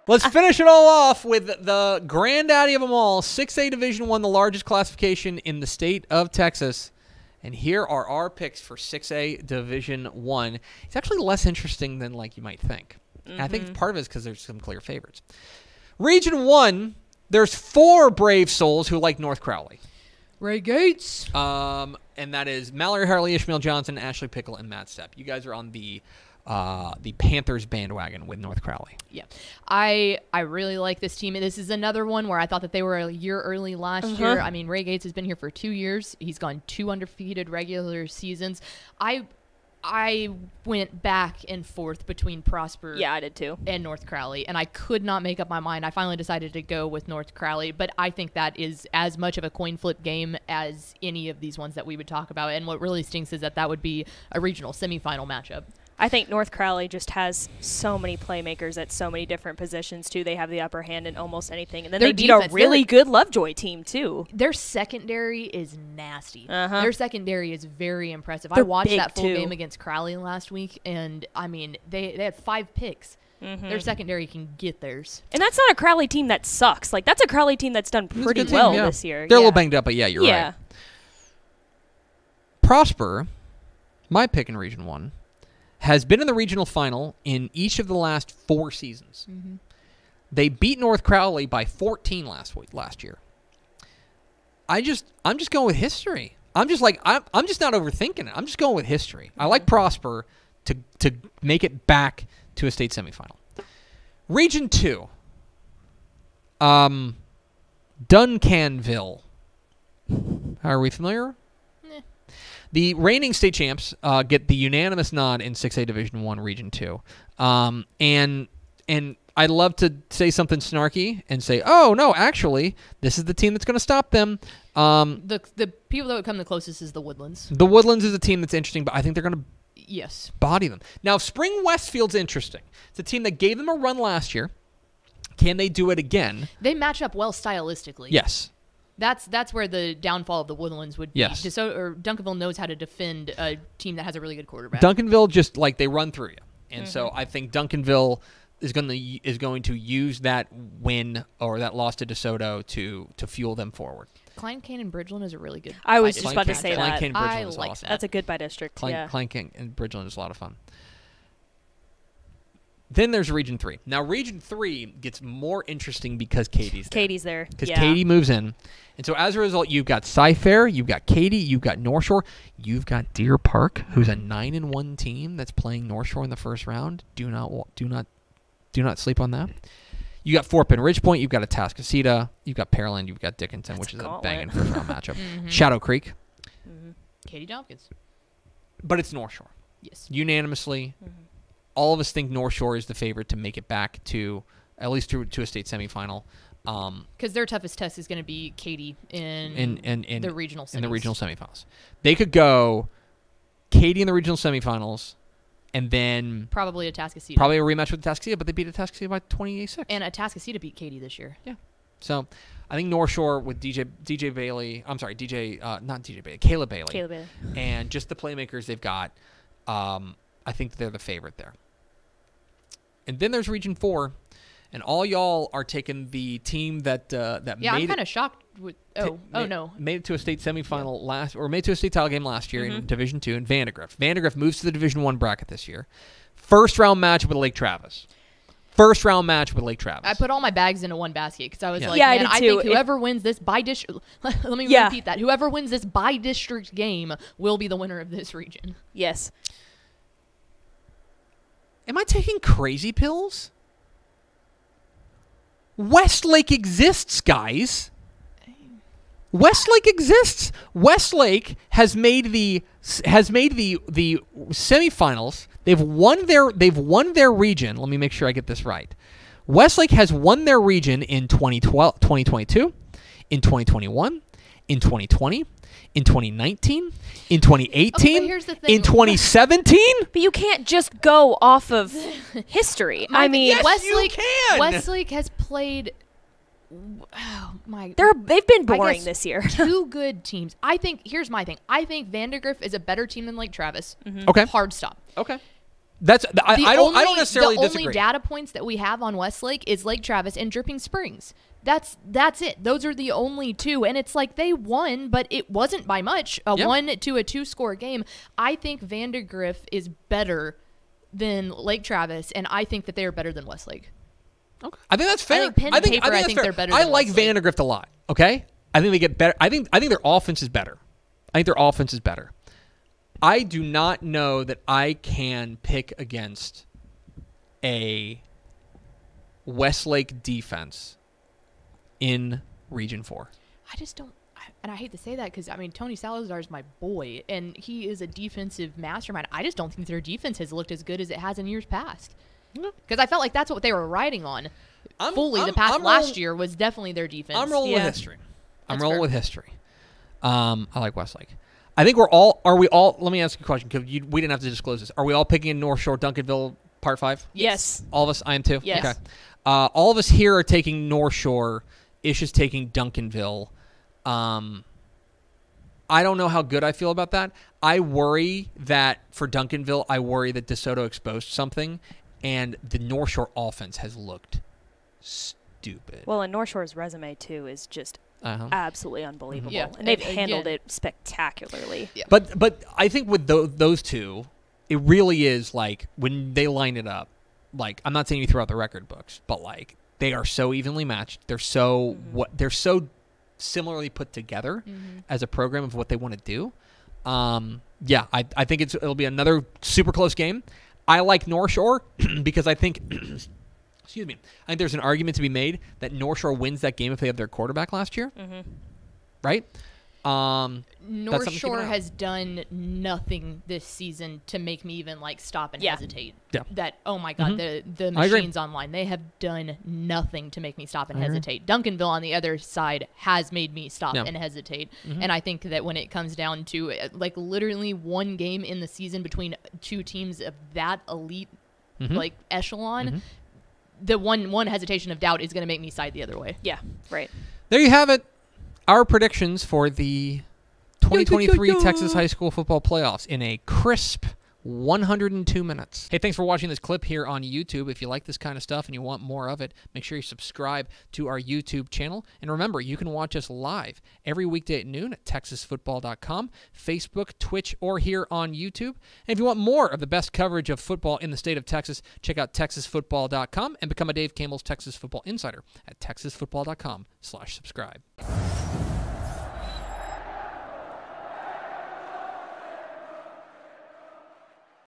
Let's finish it all off with the granddaddy of them all, 6A Division I, the largest classification in the state of Texas. And here are our picks for 6A Division I. It's actually less interesting than like you might think. And I think part of it is because there's some clear favorites. Region 1, there's 4 brave souls who like North Crowley. Ray Gates. And that is Mallory Harley, Ishmael Johnson, Ashley Pickle, and Matt Stepp. You guys are on the Panthers bandwagon with North Crowley. Yeah. I really like this team. This is another one where I thought that they were a year early last year. I mean, Ray Gates has been here for 2 years. He's gone 2 undefeated regular seasons. I went back and forth between Prosper Yeah, I did too. and North Crowley, and I could not make up my mind. I finally decided to go with North Crowley, but I think that is as much of a coin flip game as any of these ones that we would talk about. And what really stinks is that would be a regional semifinal matchup. I think North Crowley just has so many playmakers at so many different positions, too. They have the upper hand in almost anything. And then Their they beat a defense, really good Lovejoy team, too. Their secondary is nasty. Uh-huh. Their secondary is very impressive. I They're watched big, that full too. game against Crowley last week, and, I mean, they had 5 picks. Their secondary can get theirs. And that's not a Crowley team that sucks. Like, that's a Crowley team that's done It's a pretty good team, well yeah. this year. They're a little banged up, but yeah, you're Yeah. right. Prosper, my pick in Region 1, has been in the regional final in each of the last 4 seasons. They beat North Crowley by 14 last year. I'm just going with history. I'm just not overthinking it. I'm just going with history. I like Prosper to make it back to a state semifinal. Region 2. Duncanville. Are we familiar? The reigning state champs get the unanimous nod in 6A Division I Region 2. And I'd love to say something snarky and say, oh, no, actually, this is the team that's going to stop them. The people that would come the closest is the Woodlands. The Woodlands is a team that's interesting, but I think they're going to Yes. body them. Now, Spring Westfield's interesting. It's a team that gave them a run last year. Can they do it again? They match up well stylistically. Yes. That's where the downfall of the Woodlands would be. Yes. Duncanville knows how to defend a team that has a really good quarterback. Duncanville just like they run through you, and so I think Duncanville is going to use that win or that loss to DeSoto to fuel them forward. Klein Cane Bridgeland is a really good. I was by just about to district say matchup. that. Klein Cane I Bridgeland is like awesome. that. That's a good by district. Yeah. Klein Cane and Bridgeland is a lot of fun. Then there's Region 3. Now, Region 3 gets more interesting because Katie's there. Katie's there. Because Yeah. Katie moves in. And so as a result, you've got Cy-Fair, you've got Katie, you've got North Shore, you've got Deer Park, who's a 9-1 team that's playing North Shore in the first round. Do not sleep on that. You got Fort Bend Ridge Point, you've got Atascocita, you've got Pearland, you've got Dickinson, which is a gauntlet. banging first round matchup. Shadow Creek, Katie Tompkins. but it's North Shore. Yes. Unanimously, all of us think North Shore is the favorite to make it back to at least to a state semifinal. Because their toughest test is going to be Katie in the regional semis. In the regional semifinals. They could go Katie in the regional semifinals and then Probably Atascocita. probably a rematch with Atascocita, but they beat Atascocita by 28-6. And Atascocita beat Katie this year. Yeah. So I think North Shore with DJ Bailey, not DJ Bailey, Caleb Bailey. Caleb Bailey. And just the playmakers they've got, I think they're the favorite there. And then there's Region 4, and all y'all are taking the team that Yeah, made I'm kind of shocked with. No. made it to a state semifinal made it to a state title game last year in Division 2 in Vandegrift. Vandegrift moves to the Division 1 bracket this year. First round match with Lake Travis. I put all my bags into one basket because I was like, Yeah, I man, did I too. think whoever wins this by district, let me Yeah. repeat that. Whoever wins this by district game will be the winner of this region. Yes. Am I taking crazy pills? Westlake exists, guys. Westlake exists. Westlake has made the semifinals. They've won their region. Let me make sure I get this right. Westlake has won their region in 2022, in 2021, in 2020, in 2019, in 2018, Okay, but here's the thing. in 2017. But you can't just go off of history. I mean, yes, Westlake, you can. Westlake has played. Oh my! they've been I boring guess this year. 2 good teams. I think here's my thing. I think Vandegrift is a better team than Lake Travis. Okay. Hard stop. Okay. I don't necessarily disagree. The only data points that we have on Westlake is Lake Travis and Dripping Springs. That's it. Those are the only two. And it's like they won, but it wasn't by much. A 1 to a 2-score game. I think Vandergrift is better than Lake Travis, and I think that they are better than Westlake. Okay. I think that's fair. I think they're better than I like Westlake. Vandergrift a lot, okay? I think they get better. I think their offense is better. I do not know that I can pick against a Westlake defense in Region 4. I just don't, and I hate to say that because, I mean, Tony Salazar is my boy, and he is a defensive mastermind. I just don't think their defense has looked as good as it has in years past. Because I felt like that's what they were riding on. Last year was definitely their defense. I'm rolling with history. I like Westlake. I think are we all, let me ask you a question because we didn't have to disclose this. Are we all picking in North Shore Duncanville Part 5? Yes. All of us? I am too? Yes. Okay. All of us here are taking North Shore. Ish is taking Duncanville. I don't know how good I feel about that. I worry that for Duncanville, DeSoto exposed something, and the North Shore offense has looked stupid. Well, and North Shore's resume, too, is just absolutely unbelievable. Yeah. And they've handled it spectacularly. Yeah. But I think with those two, it really is like when they line it up, like I'm not saying you throw out the record books, but like they are so evenly matched. They're so they're so similarly put together as a program of what they want to do. I think it'll be another super close game. I like North Shore because I think excuse me. I think there's an argument to be made that North Shore wins that game if they have their quarterback last year. Right? North Shore has done nothing this season to make me even like stop and hesitate. Yeah. That, oh my God, the machines online, they have done nothing to make me stop and hesitate. Duncanville on the other side has made me stop and hesitate. And I think that when it comes down to like literally one game in the season between two teams of that elite like echelon, the one hesitation of doubt is going to make me side the other way. Yeah, right. There you have it. Our predictions for the 2023 Texas High School Football Playoffs in a crisp 102 minutes. Hey, thanks for watching this clip here on YouTube. If you like this kind of stuff and you want more of it, make sure you subscribe to our YouTube channel. And remember, you can watch us live every weekday at noon at TexasFootball.com, Facebook, Twitch, or here on YouTube. And if you want more of the best coverage of football in the state of Texas, check out TexasFootball.com and become a Dave Campbell's Texas Football Insider at TexasFootball.com/subscribe.